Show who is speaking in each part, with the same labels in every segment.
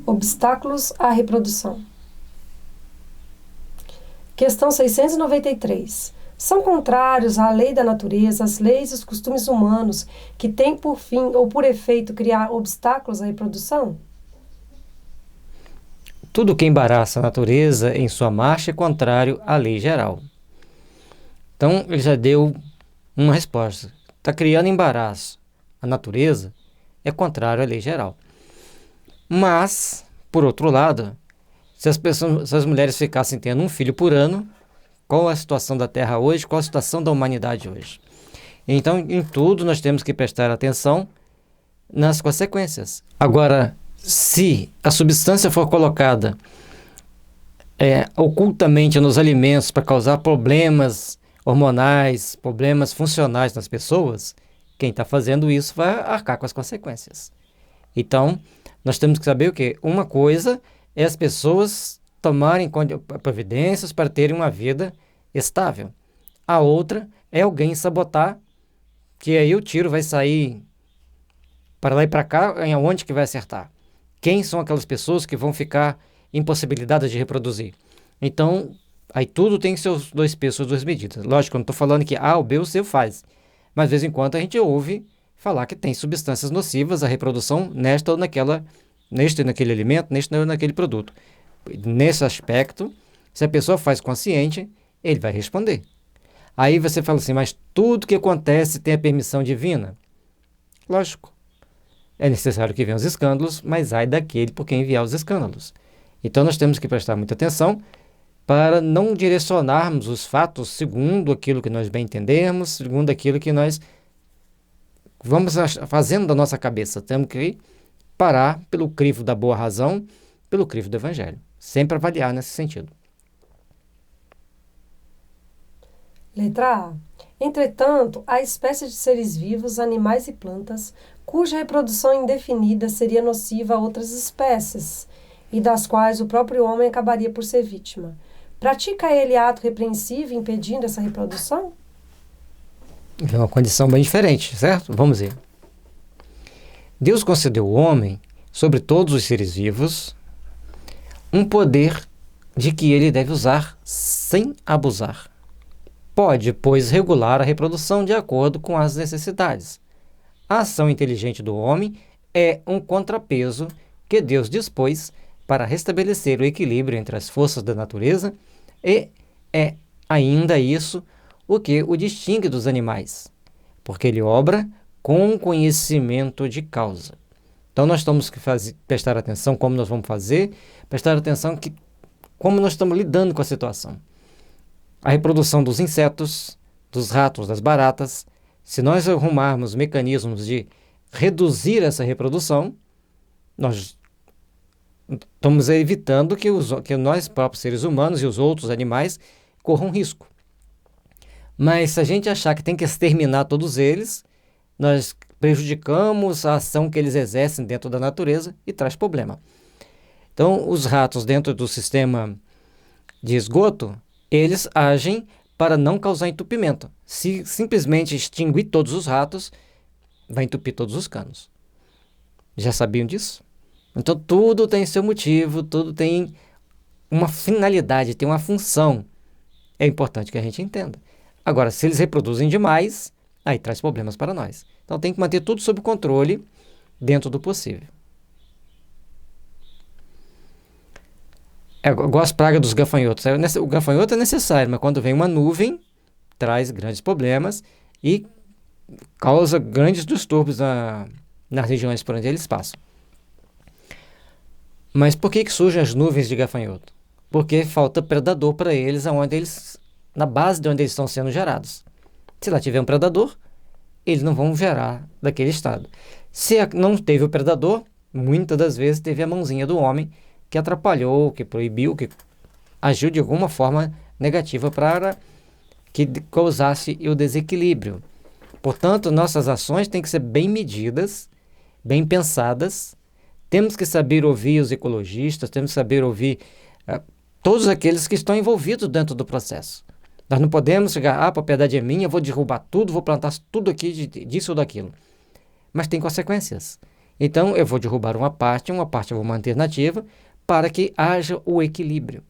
Speaker 1: Obstáculos à reprodução. Questão 693. São contrários à lei da natureza as leis e os costumes humanos que têm por fim ou por efeito criar obstáculos à reprodução?
Speaker 2: Tudo que embaraça a natureza em sua marcha é contrário à lei geral. Então, ele já deu uma resposta. Está criando embaraço. A natureza é contrário à lei geral. Mas, por outro lado, se as mulheres ficassem tendo um filho por ano, qual a situação da Terra hoje? Qual a situação da humanidade hoje? Então, em tudo, nós temos que prestar atenção nas consequências. Agora, se a substância for colocada ocultamente nos alimentos para causar problemas hormonais, problemas funcionais nas pessoas, quem está fazendo isso vai arcar com as consequências. Então, nós temos que saber o quê? Uma coisa é as pessoas tomarem providências para terem uma vida estável. A outra é alguém sabotar, que aí o tiro vai sair para lá e para cá, em onde que vai acertar? Quem são aquelas pessoas que vão ficar impossibilitadas de reproduzir? Então, aí tudo tem seus dois pesos, suas duas medidas. Lógico, eu não estou falando que A, o B, o C faz. Mas, de vez em quando, a gente ouve falar que tem substâncias nocivas à reprodução neste ou naquele alimento, neste ou naquele produto. Nesse aspecto, se a pessoa faz consciente, ele vai responder. Aí você fala assim, mas tudo que acontece tem a permissão divina? Lógico. É necessário que venham os escândalos, mas ai daquele por quem enviar os escândalos. Então nós temos que prestar muita atenção para não direcionarmos os fatos segundo aquilo que nós bem entendemos, segundo aquilo que nós vamos fazendo da nossa cabeça. Temos que parar pelo crivo da boa razão, pelo crivo do evangelho. Sempre avaliar nesse sentido.
Speaker 1: Letra A. Entretanto, há espécies de seres vivos, animais e plantas, cuja reprodução indefinida seria nociva a outras espécies, e das quais o próprio homem acabaria por ser vítima. Pratica ele ato repreensível impedindo essa reprodução?
Speaker 2: É uma condição bem diferente, certo? Vamos ver. Deus concedeu ao homem, sobre todos os seres vivos, um poder de que ele deve usar sem abusar. Pode, pois, regular a reprodução de acordo com as necessidades. A ação inteligente do homem é um contrapeso que Deus dispôs para restabelecer o equilíbrio entre as forças da natureza e é ainda isso o que o distingue dos animais, porque ele obra com conhecimento de causa. Então nós temos que prestar atenção como nós vamos fazer, prestar atenção como nós estamos lidando com a situação. A reprodução dos insetos, dos ratos, das baratas, se nós arrumarmos mecanismos de reduzir essa reprodução, nós estamos evitando que nós próprios seres humanos e os outros animais corram risco. Mas se a gente achar que tem que exterminar todos eles, nós prejudicamos a ação que eles exercem dentro da natureza e traz problema. Então, os ratos dentro do sistema de esgoto, eles agem para não causar entupimento. Se simplesmente extinguir todos os ratos, vai entupir todos os canos. Já sabiam disso? Então, tudo tem seu motivo, tudo tem uma finalidade, tem uma função. É importante que a gente entenda. Agora, se eles reproduzem demais, aí traz problemas para nós. Então, tem que manter tudo sob controle dentro do possível. É igual as pragas dos gafanhotos. O gafanhoto é necessário, mas quando vem uma nuvem, traz grandes problemas e causa grandes distúrbios nas regiões por onde eles passam. Mas por que surgem as nuvens de gafanhoto? Porque falta predador para eles, na base de onde eles estão sendo gerados. Se lá tiver um predador, eles não vão gerar daquele estado. Se não teve o predador, muitas das vezes teve a mãozinha do homem que atrapalhou, que proibiu, que agiu de alguma forma negativa para que causasse o desequilíbrio. Portanto, nossas ações têm que ser bem medidas, bem pensadas. Temos que saber ouvir os ecologistas, temos que saber ouvir todos aqueles que estão envolvidos dentro do processo. Nós não podemos chegar, a propriedade é minha, vou derrubar tudo, vou plantar tudo aqui disso ou daquilo. Mas tem consequências. Então, eu vou derrubar uma parte eu vou manter nativa, para que haja o equilíbrio.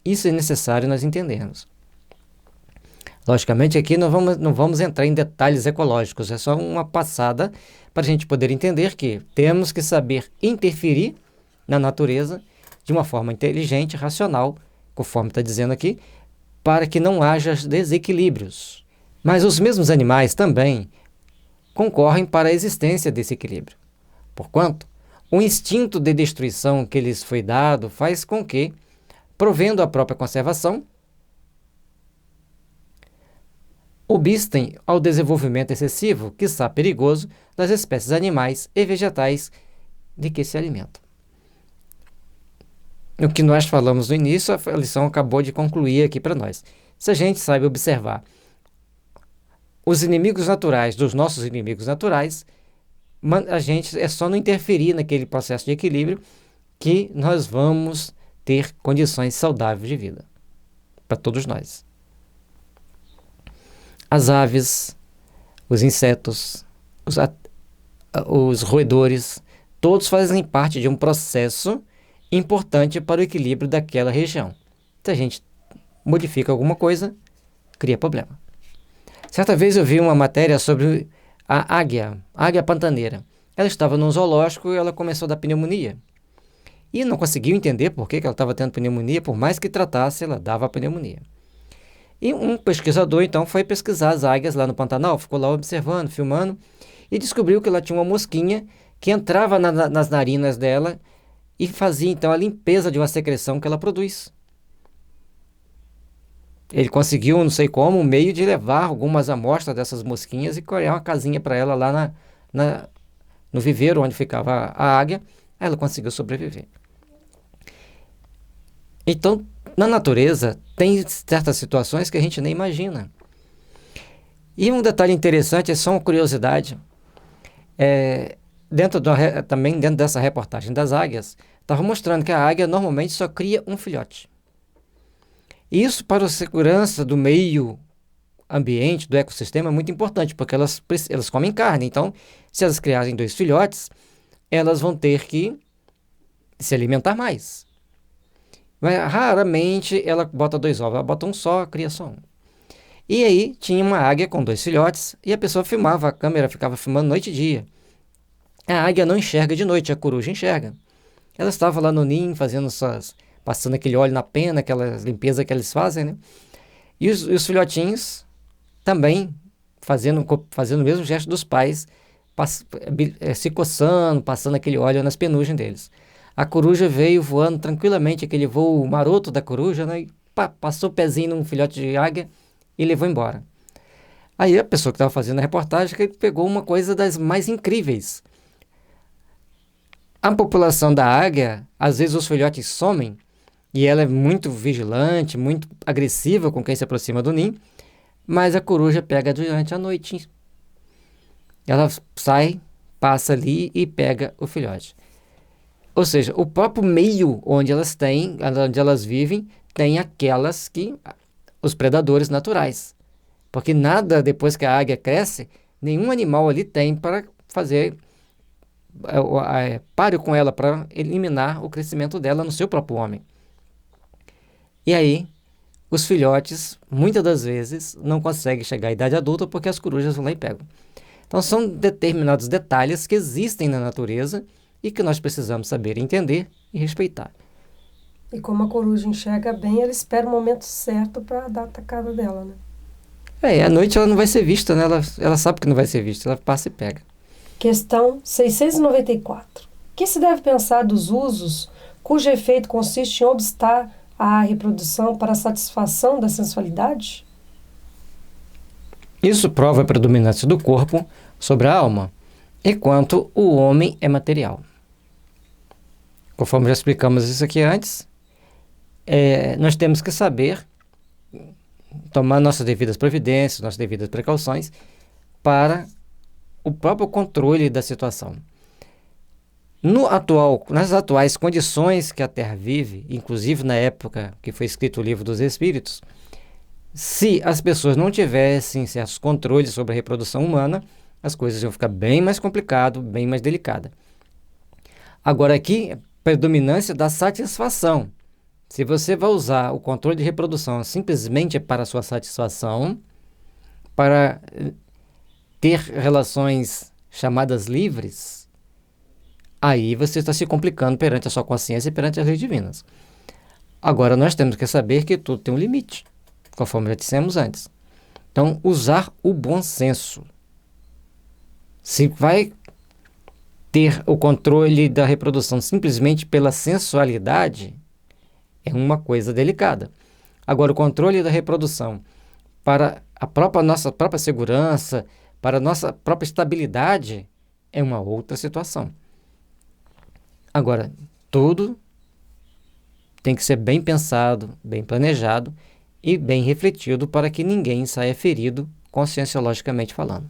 Speaker 2: Isso é necessário nós entendermos. Logicamente, aqui não vamos entrar em detalhes ecológicos, é só uma passada para a gente poder entender que temos que saber interferir na natureza de uma forma inteligente, racional, conforme está dizendo aqui, para que não haja desequilíbrios. Mas os mesmos animais também concorrem para a existência desse equilíbrio. Porquanto, o instinto de destruição que lhes foi dado faz com que, provendo a própria conservação, obstem ao desenvolvimento excessivo, quiçá perigoso, das espécies animais e vegetais de que se alimentam. O que nós falamos no início, a lição acabou de concluir aqui para nós. Se a gente sabe observar os inimigos naturais dos nossos inimigos naturais, a gente é só não interferir naquele processo de equilíbrio que nós vamos ter condições saudáveis de vida para todos nós. As aves, os insetos, os roedores, todos fazem parte de um processo importante para o equilíbrio daquela região. Se a gente modifica alguma coisa, cria problema. Certa vez eu vi uma matéria sobre a águia pantaneira. Ela estava num zoológico e ela começou a dar pneumonia. E não conseguiu entender por que ela estava tendo pneumonia, por mais que tratasse, ela dava pneumonia. E um pesquisador, então, foi pesquisar as águias lá no Pantanal, ficou lá observando, filmando, e descobriu que ela tinha uma mosquinha que entrava nas narinas dela e fazia, então, a limpeza de uma secreção que ela produz. Ele conseguiu, não sei como, um meio de levar algumas amostras dessas mosquinhas e criar uma casinha para ela lá no viveiro onde ficava a águia. Aí ela conseguiu sobreviver. Então, na natureza, tem certas situações que a gente nem imagina. E um detalhe interessante, é só uma curiosidade, também dentro dessa reportagem das águias, estava mostrando que a águia normalmente só cria um filhote. Isso para a segurança do meio ambiente, do ecossistema, é muito importante, porque elas comem carne. Então, se elas criarem 2 filhotes, elas vão ter que se alimentar mais. Mas, raramente ela bota 2 ovos, ela bota um só, cria só um. E aí tinha uma águia com 2 filhotes e a pessoa filmava, a câmera ficava filmando noite e dia. A águia não enxerga de noite, a coruja enxerga. Ela estava lá no ninho passando aquele óleo na pena, aquela limpeza que eles fazem, né? E os filhotinhos também fazendo o mesmo gesto dos pais, se coçando, passando aquele óleo nas penugens deles. A coruja veio voando tranquilamente, aquele voo maroto da coruja, né? E passou o pezinho num filhote de águia e levou embora. Aí a pessoa que estava fazendo a reportagem pegou uma coisa das mais incríveis. A população da águia, às vezes os filhotes somem, e ela é muito vigilante, muito agressiva com quem se aproxima do ninho, mas a coruja pega durante a noite. Ela sai, passa ali e pega o filhote. Ou seja, o próprio meio onde elas vivem, tem os predadores naturais. Porque nada, depois que a águia cresce, nenhum animal ali tem para fazer páreo com ela, para eliminar o crescimento dela no seu próprio homem. E aí, os filhotes, muitas das vezes, não conseguem chegar à idade adulta porque as corujas vão lá e pegam. Então, são determinados detalhes que existem na natureza e que nós precisamos saber entender e respeitar.
Speaker 1: E como a coruja enxerga bem, ela espera o momento certo para dar a atacada dela, né?
Speaker 2: À noite ela não vai ser vista, né? Ela sabe que não vai ser vista, ela passa e pega.
Speaker 1: Questão 694. O que se deve pensar dos usos cujo efeito consiste em obstar a reprodução para a satisfação da sensualidade?
Speaker 2: Isso prova a predominância do corpo sobre a alma, enquanto o homem é material. Conforme já explicamos isso aqui antes, nós temos que saber tomar nossas devidas providências, nossas devidas precauções para o próprio controle da situação. Nas atuais condições que a Terra vive, inclusive na época que foi escrito o Livro dos Espíritos, se as pessoas não tivessem certos controles sobre a reprodução humana, as coisas iam ficar bem mais complicado, bem mais delicada. Agora aqui, predominância da satisfação. Se você vai usar o controle de reprodução simplesmente para a sua satisfação, para ter relações chamadas livres, aí você está se complicando perante a sua consciência e perante as leis divinas. Agora, nós temos que saber que tudo tem um limite, conforme já dissemos antes. Então, usar o bom senso. Se vai ter o controle da reprodução simplesmente pela sensualidade, é uma coisa delicada. Agora, o controle da reprodução para a nossa própria segurança, para a nossa própria estabilidade, é uma outra situação. Agora, tudo tem que ser bem pensado, bem planejado e bem refletido para que ninguém saia ferido, conscienciologicamente falando.